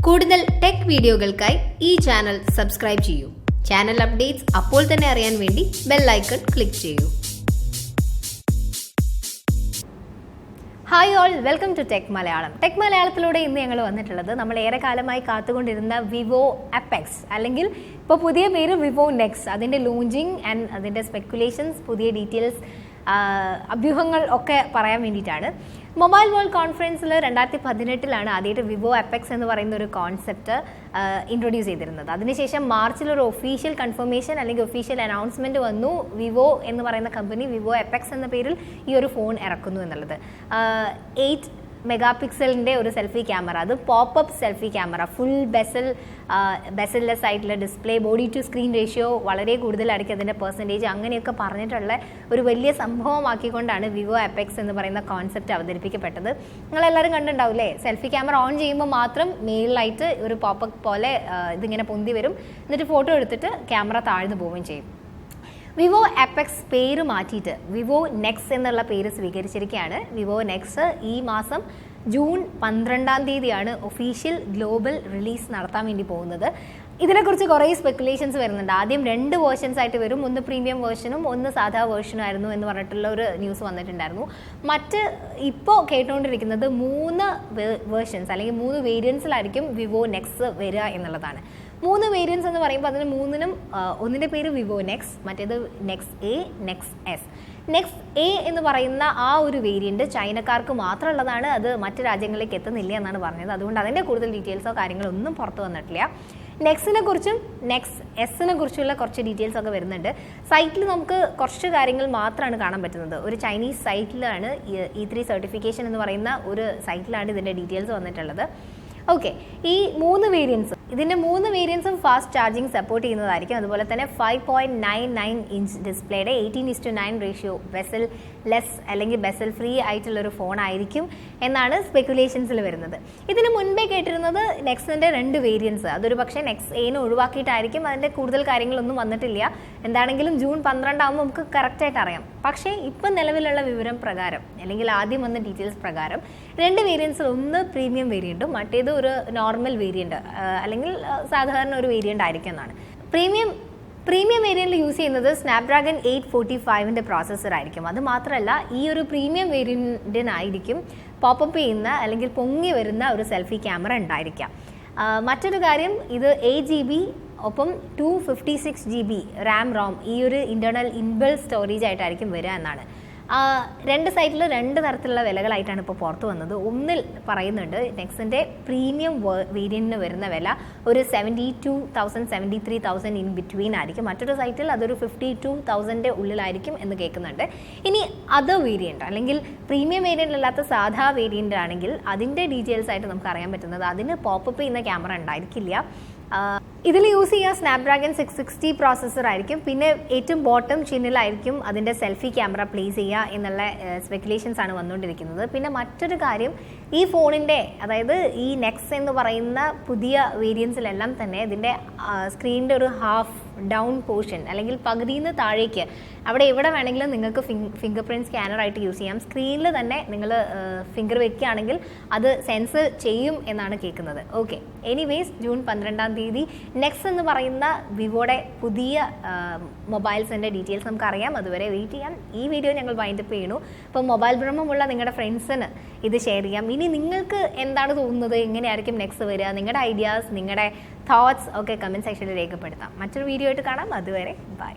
കൂടുതൽ ടെക് വീഡിയോകൾക്കായി ഈ ചാനൽ സബ്സ്ക്രൈബ് ചെയ്യൂ. ചാനൽ അപ്ഡേറ്റ്സ് അപ്പോൾ തന്നെ അറിയാൻ വേണ്ടി ബെൽ ഐക്കൺ ക്ലിക്ക് ചെയ്യൂ. Hi all, welcome to tech Malayalam. Tech മലയാളത്തിലൂടെ ഇന്ന് ഞങ്ങൾ വന്നിട്ടുള്ളത് നമ്മൾ ഏറെ കാലമായി കാത്തുകൊണ്ടിരുന്ന വിവോ എപ്പെക്സ്, അല്ലെങ്കിൽ ഇപ്പോൾ പുതിയ പേര് വിവോ നെക്സ്, അതിൻ്റെ ലോഞ്ചിങ് ആൻഡ് അതിൻ്റെ സ്പെക്കുലേഷൻസ്, പുതിയ ഡീറ്റെയിൽസ്, അഭ്യൂഹങ്ങൾ ഒക്കെ പറയാൻ വേണ്ടിയിട്ടാണ്. മൊബൈൽ വേൾഡ് കോൺഫറൻസിൽ 2018 ആദ്യമായിട്ട് വിവോ എപ്പെക്സ് എന്ന് പറയുന്ന ഒരു കോൺസെപ്റ്റ് ഇൻട്രൊഡ്യൂസ് ചെയ്തിരുന്നത്. അതിനുശേഷം മാർച്ചിൽ ഒരു ഒഫീഷ്യൽ കൺഫർമേഷൻ അല്ലെങ്കിൽ ഒഫീഷ്യൽ അനൗൺസ്മെൻറ്റ് വന്നു, വിവോ എന്ന് പറയുന്ന കമ്പനി വിവോ എപ്പെക്സ് എന്ന പേരിൽ ഈ ഒരു ഫോൺ ഇറക്കുന്നു എന്നുള്ളത്. 8 മെഗാ പിക്സലിൻ്റെ ഒരു സെൽഫി ക്യാമറ, അത് pop up selfie camera, full bezelless ആയിട്ടുള്ള display, body to screen ratio വളരെ കൂടുതലായിരിക്കും അതിൻ്റെ പെർസെൻറ്റേജ്, അങ്ങനെയൊക്കെ പറഞ്ഞിട്ടുള്ള ഒരു വലിയ സംഭവമാക്കിക്കൊണ്ടാണ് വിവോ എപ്പെക്സ് എന്ന് പറയുന്ന കോൺസെപ്റ്റ് അവതരിപ്പിക്കപ്പെട്ടത്. നിങ്ങളെല്ലാവരും കണ്ടിട്ടുണ്ടാവില്ലേ, സെൽഫി ക്യാമറ ഓൺ ചെയ്യുമ്പോൾ മാത്രം മേളിലായിട്ട് ഒരു പോപ്പപ്പ് പോലെ ഇതിങ്ങനെ പൊന്തി വരും, എന്നിട്ട് ഫോട്ടോ എടുത്തിട്ട് ക്യാമറ താഴ്ന്നു പോവുകയും ചെയ്യും. വിവോ എപ്പെക്സ് പേര് മാറ്റിയിട്ട് വിവോ നെക്സ് എന്നുള്ള പേര് സ്വീകരിച്ചിരിക്കുകയാണ്. വിവോ നെക്സ് ഈ മാസം ജൂൺ 12 ഒഫീഷ്യൽ ഗ്ലോബൽ റിലീസ് നടത്താൻ വേണ്ടി പോകുന്നത്. ഇതിനെക്കുറിച്ച് കുറേ സ്പെക്കുലേഷൻസ് വരുന്നുണ്ട്. ആദ്യം 2 വേർഷൻസ് ആയിട്ട് വരും, ഒന്ന് പ്രീമിയം വേർഷനും ഒന്ന് സാധാ വേർഷനും ആയിരുന്നു എന്ന് പറഞ്ഞിട്ടുള്ള ഒരു ന്യൂസ് വന്നിട്ടുണ്ടായിരുന്നു. ഇപ്പോൾ കേട്ടുകൊണ്ടിരിക്കുന്നത് 3 വേർഷൻസ് അല്ലെങ്കിൽ 3 വേരിയൻസിലായിരിക്കും വിവോ നെക്സ് വരിക എന്നുള്ളതാണ്. 3 വേരിയൻസ് എന്ന് പറയുമ്പോൾ അതിന് 3നും ഒന്നിൻ്റെ പേര് വിവോ നെക്സ്, മറ്റേത് necks A, necks S. Necks A എന്ന് പറയുന്ന ആ ഒരു വേരിയൻറ്റ് ചൈനക്കാർക്ക് മാത്രമുള്ളതാണ്, അത് മറ്റ് രാജ്യങ്ങളിലേക്ക് എത്തുന്നില്ല എന്നാണ് പറഞ്ഞത്. അതുകൊണ്ട് അതിൻ്റെ കൂടുതൽ ഡീറ്റെയിൽസോ കാര്യങ്ങളോ ഒന്നും പുറത്തു വന്നിട്ടില്ല. നെക്സിനെ കുറിച്ചും നെക്സ് എസിനെ കുറിച്ചുള്ള കുറച്ച് ഡീറ്റെയിൽസ് ഒക്കെ വരുന്നുണ്ട്. സൈറ്റിൽ നമുക്ക് കുറച്ച് കാര്യങ്ങൾ മാത്രമാണ് കാണാൻ പറ്റുന്നത്. ഒരു ചൈനീസ് സൈറ്റിലാണ് E3 സർട്ടിഫിക്കേഷൻ എന്ന് പറയുന്ന ഒരു സൈറ്റിലാണ് ഇതിൻ്റെ ഡീറ്റെയിൽസ് വന്നിട്ടുള്ളത്. ഓക്കെ, ഈ 3 വേരിയൻസും ഇതിൻ്റെ 3 വേരിയൻസും ഫാസ്റ്റ് ചാർജിങ് സപ്പോർട്ട് ചെയ്യുന്നതായിരിക്കും. അതുപോലെ തന്നെ 5.99 ഇഞ്ച് ഡിസ്പ്ലേയുടെ 18:9 റേഷ്യോ ബെസൽ ലെസ് അല്ലെങ്കിൽ ബെസൽ ഫ്രീ ആയിട്ടുള്ളൊരു ഫോൺ ആയിരിക്കും എന്നാണ് സ്പെക്കുലേഷൻസിൽ വരുന്നത്. ഇതിന് മുൻപേ കേട്ടിരുന്നത് നെക്സിൻ്റെ 2 വേരിയൻസ്, അതൊരു പക്ഷേ നെക്സ് എനെ ഒഴിവാക്കിയിട്ടായിരിക്കും. അതിൻ്റെ കൂടുതൽ കാര്യങ്ങളൊന്നും വന്നിട്ടില്ല. എന്താണെങ്കിലും ജൂൺ 12 ആകുമ്പോൾ നമുക്ക് കറക്റ്റായിട്ട് അറിയാം. പക്ഷേ ഇപ്പം നിലവിലുള്ള വിവരം പ്രകാരം അല്ലെങ്കിൽ ആദ്യം വന്ന ഡീറ്റെയിൽസ് പ്രകാരം 2 വേരിയൻസിൽ ഒന്ന് പ്രീമിയം വേരിയൻറ്റും മറ്റേത് ഒരു നോർമൽ വേരിയൻറ്റ് അല്ലെങ്കിൽ സാധാരണ ഒരു വേരിയൻ്റ് ആയിരിക്കും എന്നാണ്. പ്രീമിയം വേരിയൻറ്റിൽ യൂസ് ചെയ്യുന്നത് സ്നാപ്ഡ്രാഗൺ 845 പ്രോസസ്സർ ആയിരിക്കും. അത് മാത്രമല്ല, ഈ ഒരു പ്രീമിയം വേരിയൻറ്റിനായിരിക്കും പോപ്പപ്പ് ചെയ്യുന്ന അല്ലെങ്കിൽ പൊങ്ങി വരുന്ന ഒരു സെൽഫി ക്യാമറ ഉണ്ടായിരിക്കാം. മറ്റൊരു കാര്യം, ഇത് 8 GB ഒപ്പം 256 GB റാം ഈ ഒരു ഇൻറ്റേർണൽ ഇൻബിൽറ്റ് സ്റ്റോറേജ് ആയിട്ടായിരിക്കും വരിക എന്നാണ്. 2 സൈറ്റിൽ 2 തരത്തിലുള്ള വിലകളായിട്ടാണ് ഇപ്പോൾ പുറത്തു വന്നത്. ഒന്നിൽ പറയുന്നുണ്ട് നെക്സിൻ്റെ പ്രീമിയം വേരിയൻറ്റിന് വരുന്ന വില ഒരു 72,000 73,000 ഇൻ ബിറ്റ്വീൻ ആയിരിക്കും. മറ്റൊരു സൈറ്റിൽ അതൊരു 52,000 ഉള്ളിലായിരിക്കും എന്ന് കേൾക്കുന്നുണ്ട്. ഇനി അതർ വേരിയൻറ്റ് അല്ലെങ്കിൽ പ്രീമിയം വേരിയൻ്റ് അല്ലാത്ത സാധാ വേരിയൻ്റ് ആണെങ്കിൽ അതിൻ്റെ ഡീറ്റെയിൽസ് ആയിട്ട് നമുക്ക് അറിയാൻ പറ്റുന്നത് അതിന് പോപ്പപ്പ് ചെയ്യുന്ന ക്യാമറ ഉണ്ടായിരിക്കില്ല. ഇതിൽ യൂസ് ചെയ്യുക സ്നാപ്ഡ്രാഗൺ 660 പ്രോസസ്സർ ആയിരിക്കും. പിന്നെ ഏറ്റവും ബോട്ടം ചിന്നിലായിരിക്കും അതിൻ്റെ സെൽഫി ക്യാമറ പ്ലേസ് ചെയ്യുക എന്നുള്ള സ്പെക്കുലേഷൻസ് ആണ് വന്നുകൊണ്ടിരിക്കുന്നത്. പിന്നെ മറ്റൊരു കാര്യം, ഈ ഫോണിൻ്റെ അതായത് ഈ നെക്സ് എന്ന് പറയുന്ന പുതിയ വേരിയൻസിലെല്ലാം തന്നെ ഇതിൻ്റെ സ്ക്രീനിൻ്റെ ഒരു ഹാഫ് ഡൗൺ പോർഷൻ അല്ലെങ്കിൽ പകുതിയിൽ നിന്ന് താഴേക്ക് അവിടെ എവിടെ വേണമെങ്കിലും നിങ്ങൾക്ക് ഫിംഗർ പ്രിൻറ്റ് സ്കാനറായിട്ട് യൂസ് ചെയ്യാം. സ്ക്രീനിൽ തന്നെ നിങ്ങൾ ഫിംഗർ വെക്കുകയാണെങ്കിൽ അത് സെൻസ് ചെയ്യും എന്നാണ് കേൾക്കുന്നത്. ഓക്കെ, എനിവേസ് ജൂൺ 12 നെക്സ് എന്ന് പറയുന്ന വിവോയുടെ പുതിയ മൊബൈൽസിൻ്റെ ഡീറ്റെയിൽസ് നമുക്കറിയാം. അതുവരെ വെയിറ്റ് ചെയ്യാം. ഈ വീഡിയോ ഞങ്ങൾ വൈൻഡപ്പ് ചെയ്യുന്നു. അപ്പോൾ മൊബൈൽ ഭ്രമമുള്ള നിങ്ങളുടെ ഫ്രണ്ട്സിന് ഇത് ഷെയർ ചെയ്യാം. ഇനി നിങ്ങൾക്ക് എന്താണ് തോന്നുന്നത്, എങ്ങനെയായിരിക്കും നെക്സ്റ്റ് വരിക, നിങ്ങളുടെ ഐഡിയാസ്, നിങ്ങളുടെ തോട്ട്സ് ഒക്കെ കമൻറ്റ് സെക്ഷനിൽ രേഖപ്പെടുത്താം. മറ്റൊരു വീഡിയോ ആയിട്ട് കാണാം. അതുവരെ ബൈ.